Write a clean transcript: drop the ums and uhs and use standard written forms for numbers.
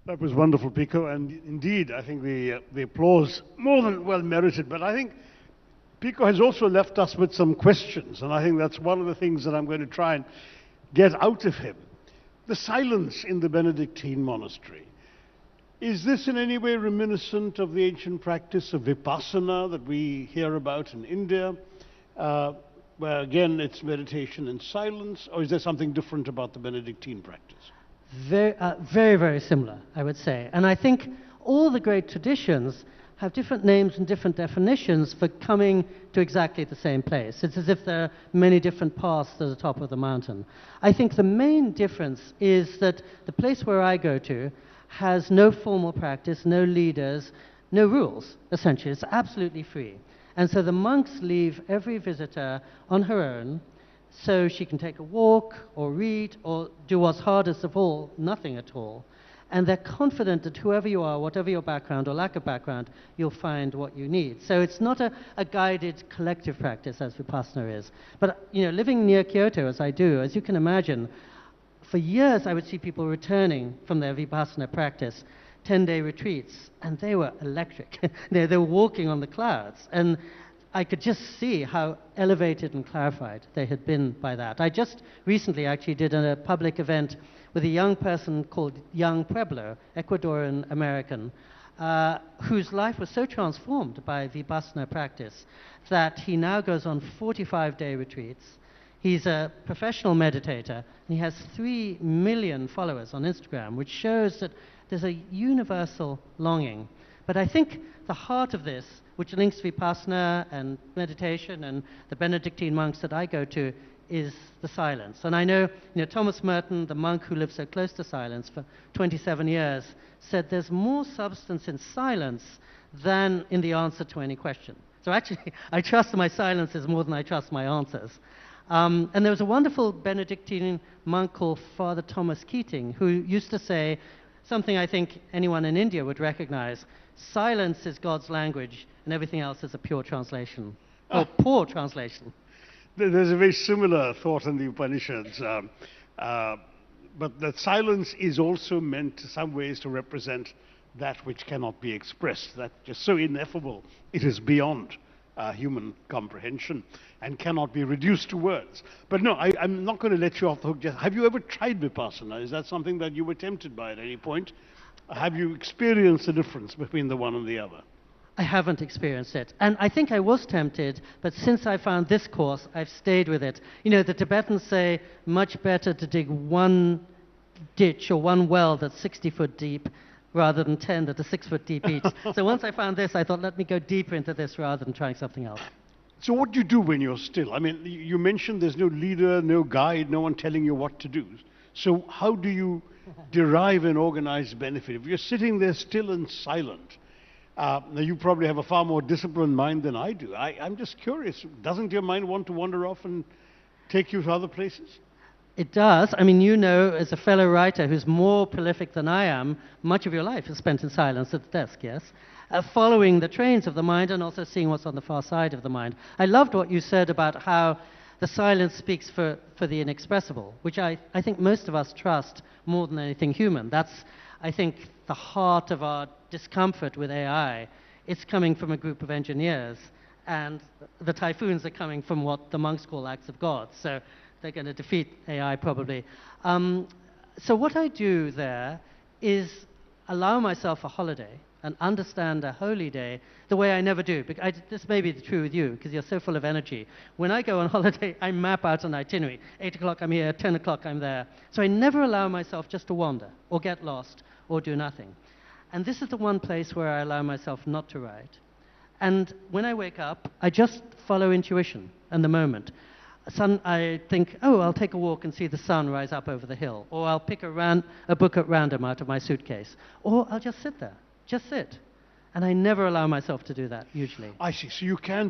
That was wonderful, Pico, and indeed, I think the applause more than well merited. But I think Pico has also left us with some questions, and I think that's one of the things that I'm going to try and get out of him. The silence in the Benedictine monastery. Is this in any way reminiscent of the ancient practice of Vipassana that we hear about in India, where again it's meditation in silence, or is there something different about the Benedictine practice? Very, very similar, I would say. And I think all the great traditions have different names and different definitions for coming to exactly the same place. It's as if there are many different paths to the top of the mountain. I think the main difference is that the place where I go to has no formal practice, no leaders, no rules, essentially. It's absolutely free. And so the monks leave every visitor on her own, so she can take a walk or read or do what's hardest of all, nothing at all. And they're confident that whoever you are, whatever your background or lack of background, you'll find what you need. So it's not a guided collective practice as Vipassana is. But living near Kyoto as I do, as you can imagine, for years I would see people returning from their Vipassana practice, 10-day retreats, and they were electric. They were walking on the clouds. And I could just see how elevated and clarified they had been by that. I just recently actually did a public event with a young person called Young Pueblo, Ecuadorian American, whose life was so transformed by Vipassana practice that he now goes on 45-day retreats. He's a professional meditator, and he has 3 million followers on Instagram, which shows that there's a universal longing. But I think the heart of this, which links Vipassana and meditation and the Benedictine monks that I go to, is the silence. And I know, Thomas Merton, the monk who lived so close to silence for 27 years, said there's more substance in silence than in the answer to any question. So actually, I trust my silences more than I trust my answers. And there was a wonderful Benedictine monk called Father Thomas Keating, who used to say something I think anyone in India would recognize: silence is God's language, and everything else is a pure translation, or poor translation. There's a very similar thought in the Upanishads, but that silence is also meant in some ways to represent that which cannot be expressed, that just so ineffable it is beyond human comprehension and cannot be reduced to words. But no, I'm not going to let you off the hook. Have you ever tried Vipassana? Is that something that you were tempted by at any point? Have you experienced the difference between the one and the other? I haven't experienced it. And I think I was tempted, but since I found this course, I've stayed with it. The Tibetans say much better to dig one ditch or one well that's 60 foot deep rather than 10 that are 6 foot deep each. So once I found this, I thought, let me go deeper into this rather than trying something else. So what do you do when you're still? I mean, you mentioned there's no leader, no guide, no one telling you what to do. So how do you derive an organized benefit? If you're sitting there still and silent, now you probably have a far more disciplined mind than I do. I'm just curious, doesn't your mind want to wander off and take you to other places? It does. I mean, as a fellow writer who's more prolific than I am, much of your life is spent in silence at the desk, yes? Following the trains of the mind and also seeing what's on the far side of the mind. I loved what you said about how the silence speaks for the inexpressible, which I think most of us trust more than anything human. That's, I think, the heart of our discomfort with AI. It's coming from a group of engineers, and the typhoons are coming from what the monks call acts of God. So they're going to defeat AI probably. So what I do there is allow myself a holiday and understand a holy day the way I never do. This may be true with you because you're so full of energy. When I go on holiday, I map out an itinerary. 8 o'clock I'm here, 10 o'clock I'm there. So I never allow myself just to wander or get lost or do nothing. And this is the one place where I allow myself not to write. And when I wake up, I just follow intuition and the moment. I think, I'll take a walk and see the sun rise up over the hill. Or I'll pick a book at random out of my suitcase. Or I'll just sit there. Just sit. And I never allow myself to do that, usually. I see. So you can